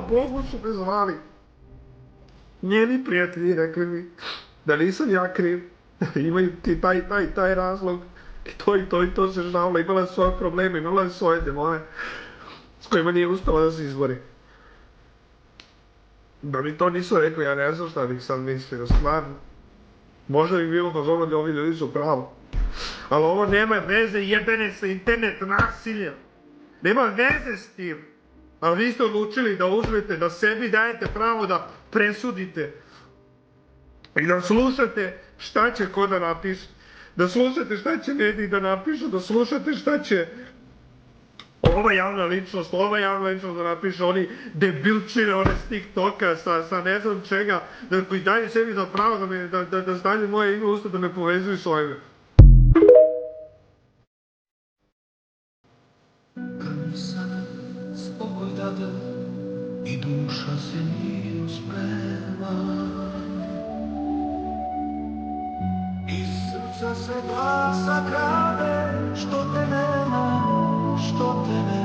Bogu su me zvali. Njeni prijatelji rekli mi da nisam ja kriv, imaju ti taj razlog, i to se žalila, imala je svoje probleme, imala je svoje demone s kojima nije uspela da se izbori. Da mi to nisu rekli, ja ne znam šta bih sad mislio, stvarno. Možda bi bilo pozorno da ovi ljudi su pravo. Ali ovo nema veze jebene sa internet nasiljem. Nema veze s tim. Ali vi ste odlučili da uzmete, da sebi dajete pravo da presudite. I da slušate šta će ko da napiše. Da slušate šta će mediji da napišu, da slušate šta će ova javna ličnost da napiše, oni debilčine, one s TikToka, sa ne znam čega, koji daju sebi za pravo da stavljaju moje ime usta, da me povezuju s ovime. Kad mi sada spokoj dade i duša se miru sprema, iz srca se glasa krade, što te nema, što te nema.